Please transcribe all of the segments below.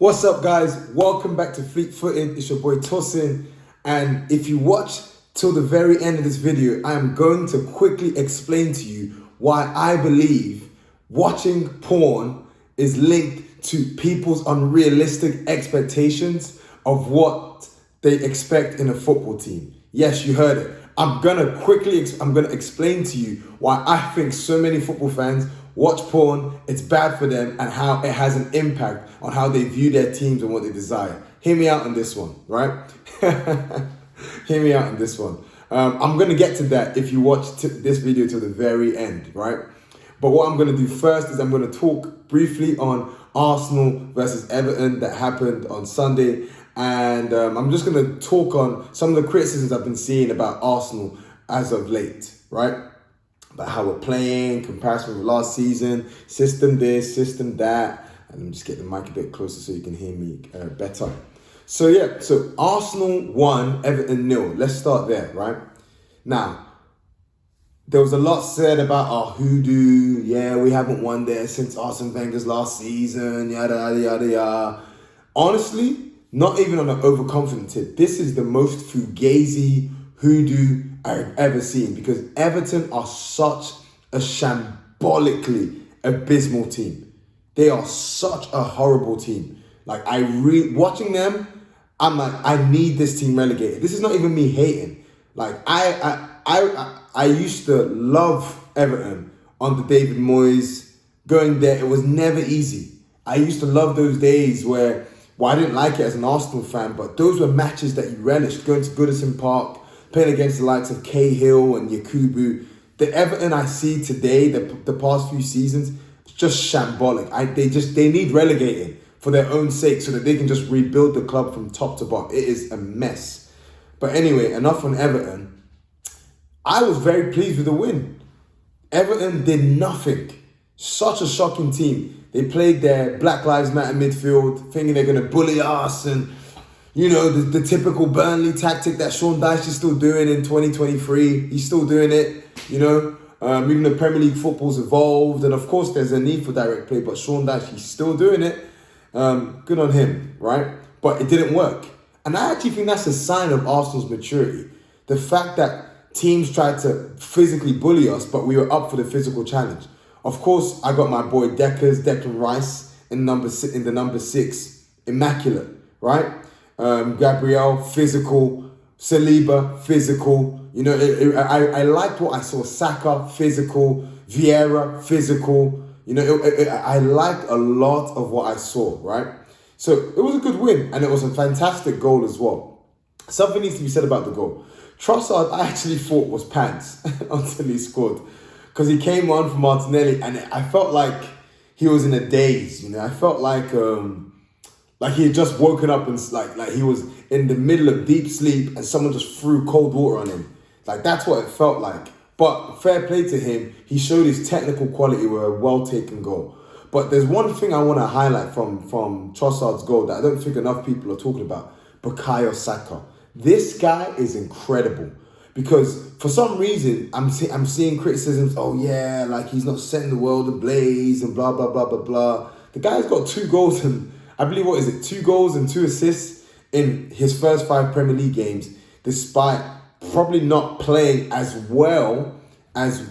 What's up, guys? Welcome back to Fleet Footed. It's your boy Tosin. And if you watch till the very end of this video, I am going to quickly explain to you why I believe watching porn is linked to people's unrealistic expectations of what they expect in a football team. Yes, you heard it. I'm gonna explain to you why I think so many football fans watch porn, it's bad for them, and how it has an impact on how they view their teams and what they desire. Hear me out on this one, right? Hear me out on this one. I'm gonna get to that if you watch this video to the very end, right? But what I'm gonna do first is I'm gonna talk briefly on Arsenal versus Everton that happened on Sunday. And I'm just going to talk on some of the criticisms I've been seeing about Arsenal as of late, right? About how we're playing, comparison with last season, system this, system that. And let me just get the mic a bit closer so you can hear me better. So Arsenal won, Everton 0. Let's start there, right? Now, there was a lot said about our hoodoo. Yeah, we haven't won there since Arsene Wenger's last season, yada, yada, yada, yada. Honestly, not even on an overconfident tip, this is the most fugazi hoodoo I've ever seen, because Everton are such a shambolically abysmal team. They are such a horrible team. Like, watching them, I'm like, I need this team relegated. This is not even me hating. Like, I used to love Everton under David Moyes. Going there, it was never easy. I used to love those days where, well, I didn't like it as an Arsenal fan, but those were matches that you relished. Going to Goodison Park, playing against the likes of Cahill and Yakubu. The Everton I see today, the past few seasons, it's just shambolic. They need relegating for their own sake so that they can just rebuild the club from top to bottom. It is a mess. But anyway, enough on Everton. I was very pleased with the win. Everton did nothing. Such a shocking team. They played their Black Lives Matter midfield, thinking they're going to bully us, and, you know, the typical Burnley tactic that Sean Dyche is still doing in 2023. He's still doing it, you know. Even the Premier League football's evolved, and of course there's a need for direct play, but Sean Dyche, he's still doing it. Good on him, right? But it didn't work. And I actually think that's a sign of Arsenal's maturity. The fact that teams tried to physically bully us, but we were up for the physical challenge. Of course, I got my boy Declan Rice in the number 6, immaculate, right? Gabriel, physical. Saliba, physical. You know, I liked what I saw. Saka, physical. Vieira, physical. You know, I liked a lot of what I saw, right? So it was a good win, and it was a fantastic goal as well. Something needs to be said about the goal. Trossard, I actually thought was pants until he scored. Because he came on for Martinelli, and I felt like he was in a daze, you know. I felt like he had just woken up and like he was in the middle of deep sleep and someone just threw cold water on him. Like, that's what it felt like. But fair play to him, he showed his technical quality with a well-taken goal. But there's one thing I want to highlight from Trossard's goal that I don't think enough people are talking about. Bukayo Saka. This guy is incredible. Because for some reason, I'm seeing criticisms, oh yeah, like he's not setting the world ablaze and blah, blah, blah, blah, blah. The guy's got 2 goals and, I believe, 2 goals and 2 assists in his first 5 Premier League games, despite probably not playing as well as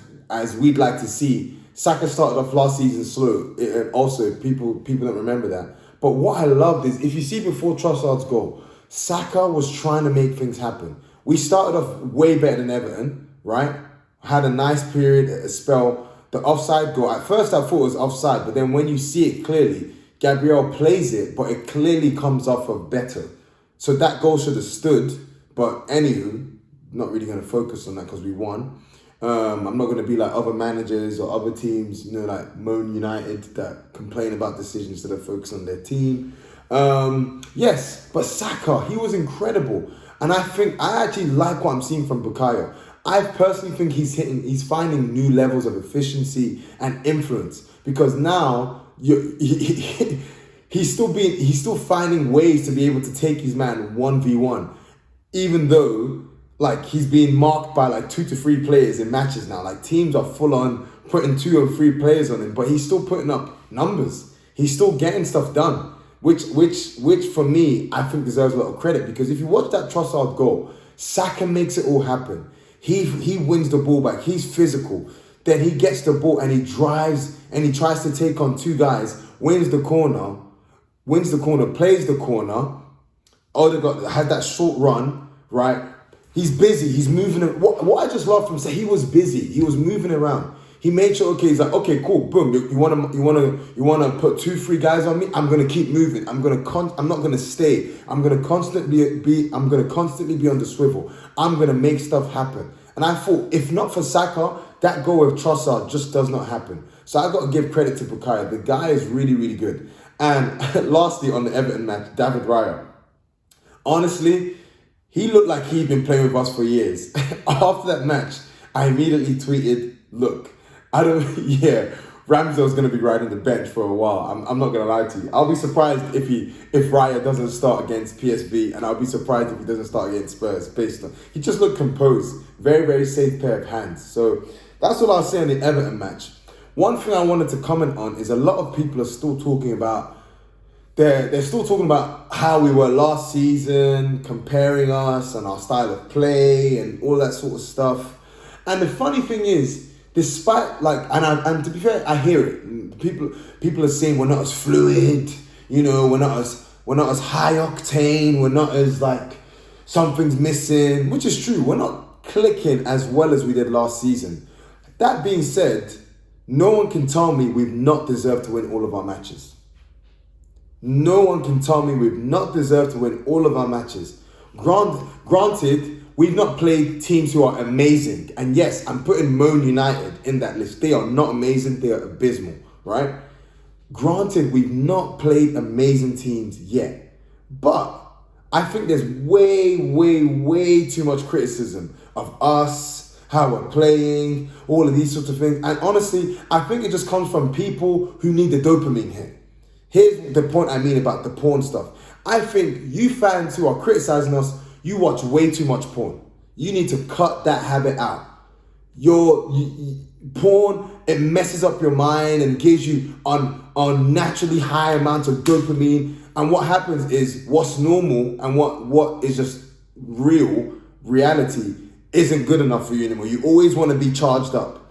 we'd like to see. Saka started off last season slow, and also people don't remember that. But what I loved is, if you see before Trossard's goal, Saka was trying to make things happen. We started off way better than Everton, right? Had a nice period, a spell. The offside goal, at first I thought it was offside, but then when you see it clearly, Gabriel plays it, but it clearly comes off of better. So that goal should have stood, but anywho, not really going to focus on that because we won. I'm not going to be like other managers or other teams, you know, like Moan United that complain about decisions instead of focus on their team. Yes, but Saka, he was incredible. And I actually like what I'm seeing from Bukayo. I personally think he's finding new levels of efficiency and influence, because now he's still finding ways to be able to take his man 1v1, even though like he's being marked by like 2 to 3 players in matches now. Like, teams are full on putting 2 or 3 players on him, but he's still putting up numbers. He's still getting stuff done. which for me, I think deserves a lot of credit, because if you watch that Trossard goal, Saka makes it all happen. He wins the ball back. He's physical. Then he gets the ball and he drives and he tries to take on two guys, wins the corner, plays the corner. Odegaard had that short run, right? He's busy. He's moving. What I just love from him, he was busy. He was moving around. He made sure, okay, he's like, okay, cool, boom. You wanna put 2-3 guys on me? I'm gonna keep moving. I'm not gonna stay. I'm gonna constantly be on the swivel. I'm gonna make stuff happen. And I thought, if not for Saka, that goal with Trossard just does not happen. So I got to give credit to Bukayo. The guy is really, really good. And lastly, on the Everton match, David Raya. Honestly, he looked like he'd been playing with us for years. After that match, I immediately tweeted, look, Ramsdale's going to be riding the bench for a while. I'm not going to lie to you. I'll be surprised if Raya doesn't start against PSV, and I'll be surprised if he doesn't start against Spurs. He just looked composed. Very, very safe pair of hands. So that's all I'll say on the Everton match. One thing I wanted to comment on is a lot of people are still talking about, they're still talking about how we were last season, comparing us and our style of play and all that sort of stuff. And the funny thing is, despite and to be fair, I hear it. People are saying we're not as fluid, we're not as high octane, we're not as something's missing, which is true. We're not clicking as well as we did last season. That being said, no one can tell me we've not deserved to win all of our matches. No one can tell me we've not deserved to win all of our matches. Granted, we've not played teams who are amazing. And yes, I'm putting Man United in that list. They are not amazing. They are abysmal, right? Granted, we've not played amazing teams yet. But I think there's way, way, way too much criticism of us, how we're playing, all of these sorts of things. And honestly, I think it just comes from people who need the dopamine hit. Here's the point I mean about the porn stuff. I think you fans who are criticizing us, you watch way too much porn. You need to cut that habit out. Porn, it messes up your mind and gives you unnaturally high amounts of dopamine. And what happens is what's normal and what is just reality isn't good enough for you anymore. You always want to be charged up.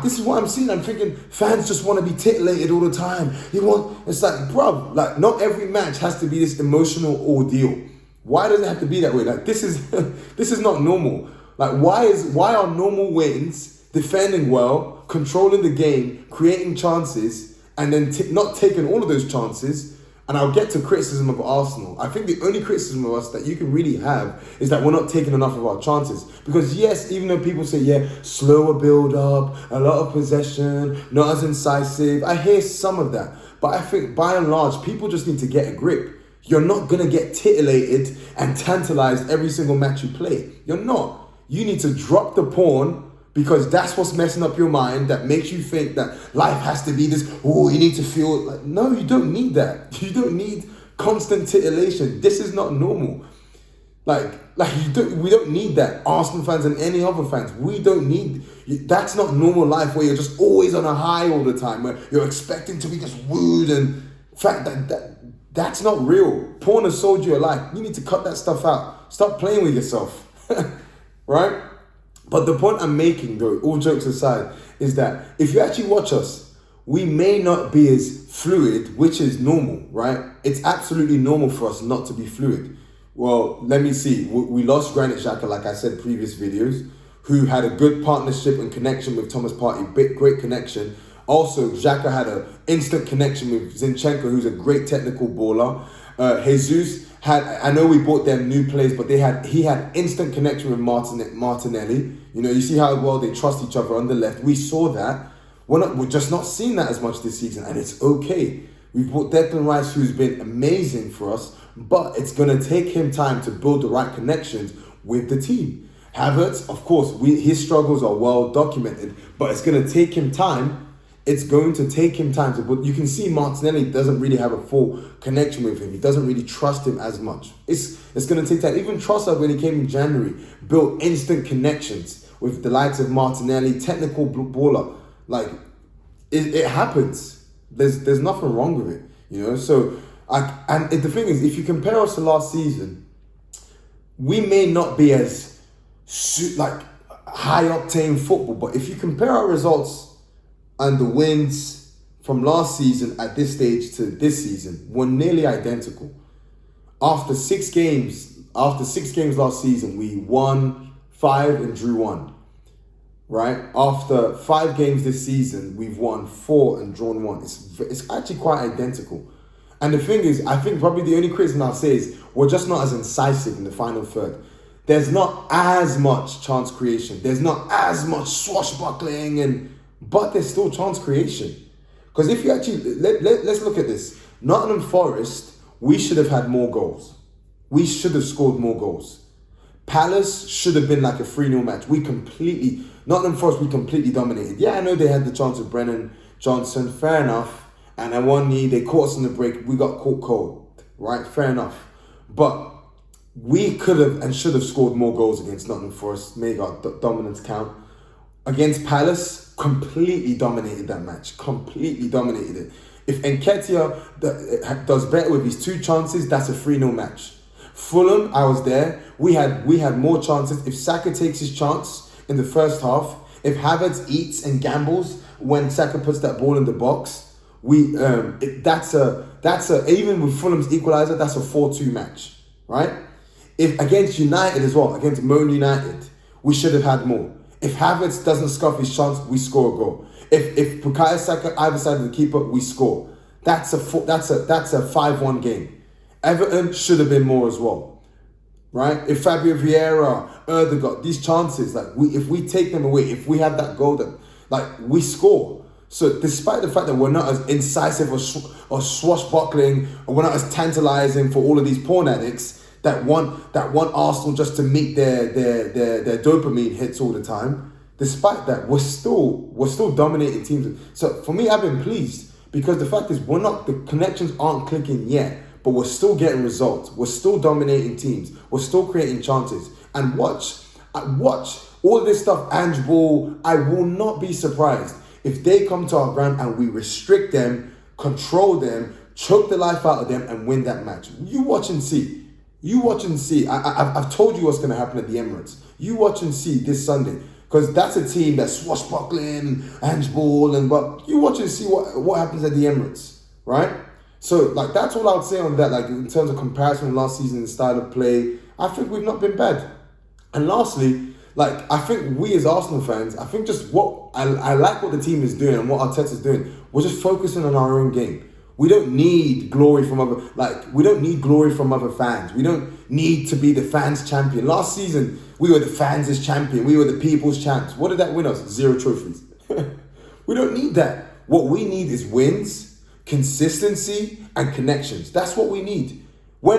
This is what I'm seeing. I'm thinking fans just want to be titillated all the time. It's like, bruv, not every match has to be this emotional ordeal. Why does it have to be that way? This is not normal. Why are normal wins, defending well, controlling the game, creating chances, and then not taking all of those chances? And I'll get to criticism of Arsenal. I think the only criticism of us that you can really have is that we're not taking enough of our chances. Because yes, even though people say, slower build up, a lot of possession, not as incisive, I hear some of that. But I think by and large, people just need to get a grip. You're not going to get titillated and tantalized every single match you play. You're not. You need to drop the porn, because that's what's messing up your mind, that makes you think that life has to be this, you need to feel no, you don't need that. You don't need constant titillation. This is not normal. We don't need that. Arsenal fans and any other fans, we don't need, that's not normal life where you're just always on a high all the time, where you're expecting to be just wooed, and in fact that's not real. Porn has sold you a life. You need to cut that stuff out. Stop playing with yourself, right? But the point I'm making, though, all jokes aside, is that if you actually watch us, we may not be as fluid, which is normal, right? It's absolutely normal for us not to be fluid. Well, let me see. We lost Granit Xhaka, like I said in previous videos, who had a good partnership and connection with Thomas Partey, great connection. Also, Xhaka had an instant connection with Zinchenko, who's a great technical baller. Jesus I know we bought them new players, but he had instant connection with Martinelli. You see how well they trust each other on the left. We saw that. We're just not seeing that as much this season, and it's okay. We've bought Declan Rice, who's been amazing for us, but it's going to take him time to build the right connections with the team. Havertz, of course, his struggles are well documented, but it's going to take him time. It's going to take him time but you can see Martinelli doesn't really have a full connection with him. He doesn't really trust him as much. It's going to take time. Even Trossard, when he came in January, built instant connections with the likes of Martinelli, technical baller. It happens. There's nothing wrong with it, So The thing is, if you compare us to last season, we may not be as like high octane football, but if you compare our results and the wins from last season at this stage to this season, we're nearly identical. After six games last season, we won 5 and drew 1. Right? After 5 games this season, we've won 4 and drawn 1. It's actually quite identical. And the thing is, I think probably the only criticism I'll say is we're just not as incisive in the final third. There's not as much chance creation. There's not as much swashbuckling, but there's still chance creation. Because if you actually, let's look at this. Nottingham Forest, we should have had more goals. We should have scored more goals. Palace should have been like a 3-0 match. Nottingham Forest, we completely dominated. Yeah, I know they had the chance of Brennan Johnson, fair enough. And at one knee, they caught us on the break. We got caught cold, right? Fair enough. But we could have and should have scored more goals against Nottingham Forest. Made our dominance count. Against Palace, completely dominated that match. Completely dominated it. If Nketiah does better with his 2 chances, that's a 3-0 match. Fulham, I was there. We had more chances. If Saka takes his chance in the first half, if Havertz eats and gambles when Saka puts that ball in the box, that's a even with Fulham's equaliser, that's a 4-2 match, right? If against United as well, against Man United, we should have had more. If Havertz doesn't scuff his chance, we score a goal. If Bukayo Saka either side of the keeper, we score. That's a 5-1 game. Everton should have been more as well, right? If Fabio Vieira, Erdegaard, these chances, if we take them away, if we have that goal, we score. So despite the fact that we're not as incisive or swashbuckling, or we're not as tantalizing for all of these porn addicts that want Arsenal just to meet their dopamine hits all the time, despite that, we're still dominating teams. So for me, I've been pleased because the fact is the connections aren't clicking yet, but we're still getting results. We're still dominating teams. We're still creating chances. And watch all of this stuff, Ange Ball, I will not be surprised if they come to our ground and we restrict them, control them, choke the life out of them and win that match. You watch and see. You watch and see. I've told you what's going to happen at the Emirates. You watch and see this Sunday. Because that's a team that's swashbuckling, Ange Ball, but you watch and see what happens at the Emirates, right? So, that's all I would say on that. In terms of comparison with last season's style of play, I think we've not been bad. And lastly, I think we as Arsenal fans, I think just what I like what the team is doing and what Arteta's doing. We're just focusing on our own game. We don't need glory from other fans. We don't need to be the fans' champion. Last season, we were the fans' champion. We were the people's champs. What did that win us? 0 trophies. We don't need that. What we need is wins, consistency, and connections. That's what we need. We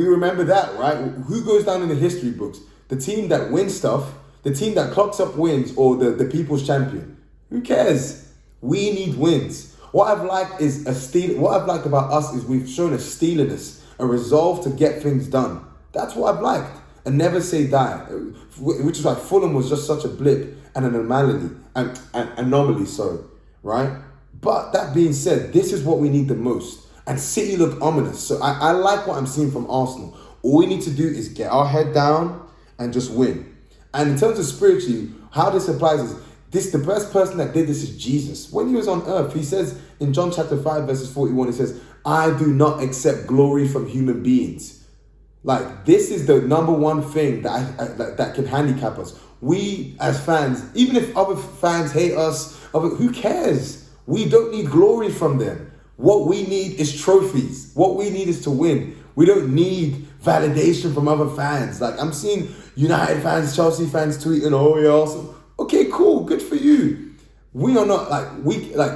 remember that, right? Who goes down in the history books? The team that wins stuff, the team that clocks up wins, or the people's champion? Who cares? We need wins. What I've liked about us is we've shown a steeliness, a resolve to get things done. That's what I've liked. And never say die. Which is why Fulham was just such a blip and an anomaly, right? But that being said, this is what we need the most. And City look ominous. So I like what I'm seeing from Arsenal. All we need to do is get our head down and just win. And in terms of spiritually, how this applies is the best person that did this is Jesus. When he was on earth, he says in John chapter 5, verses 41, he says, I do not accept glory from human beings. This is the number one thing that can handicap us. We as fans, even if other fans hate us, who cares? We don't need glory from them. What we need is trophies. What we need is to win. We don't need validation from other fans. I'm seeing United fans, Chelsea fans tweeting, oh, yeah, awesome. Okay, cool, good for you. We are not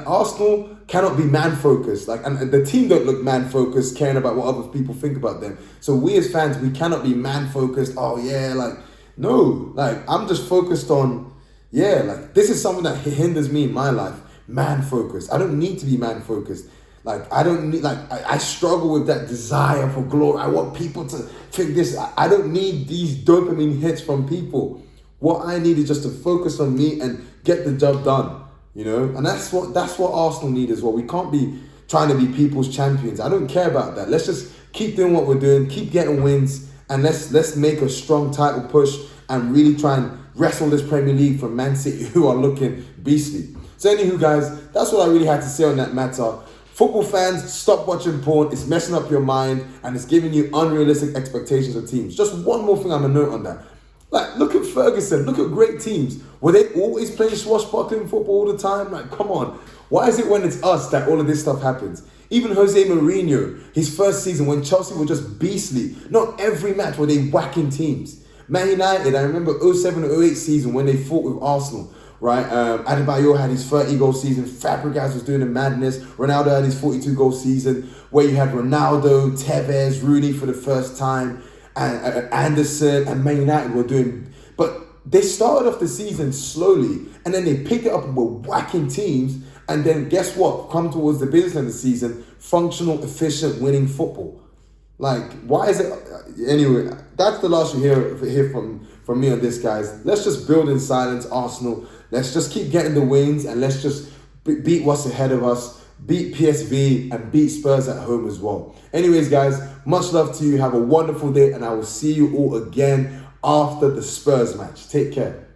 Arsenal cannot be man-focused. And the team don't look man-focused, caring about what other people think about them. So we as fans, we cannot be man-focused. Oh yeah, no. I'm just focused on, this is something that hinders me in my life. Man-focused. I don't need to be man-focused. I don't need, I struggle with that desire for glory. I want people to think this. I don't need these dopamine hits from people. What I need is just to focus on me and get the job done, And that's what Arsenal need as well. We can't be trying to be people's champions. I don't care about that. Let's just keep doing what we're doing, keep getting wins, and let's make a strong title push and really try and wrestle this Premier League from Man City, who are looking beastly. So anywho, guys, that's what I really had to say on that matter. Football fans, stop watching porn. It's messing up your mind and it's giving you unrealistic expectations of teams. Just one more thing I'm going to note on that. Like, look at Ferguson. Look at great teams. Were they always playing swashbuckling football all the time? Like, come on. Why is it when it's us that all of this stuff happens? Even Jose Mourinho, his first season when Chelsea were just beastly. Not every match were they whacking teams. Man United, I remember 07-08 season when they fought with Arsenal. Right, Adebayor had his 30-goal season. Fabregas was doing a madness. Ronaldo had his 42-goal season, where you had Ronaldo, Tevez, Rooney for the first time, and Anderson and Man United were doing. But they started off the season slowly, and then they picked it up and were whacking teams. And then guess what? Come towards the business end of the season, functional, efficient, winning football. Like, why is it? Anyway, that's the last you hear from me on this, guys. Let's just build in silence, Arsenal. Let's just keep getting the wins and let's just beat what's ahead of us, beat PSV and beat Spurs at home as well. Anyways, guys, much love to you. Have a wonderful day and I will see you all again after the Spurs match. Take care.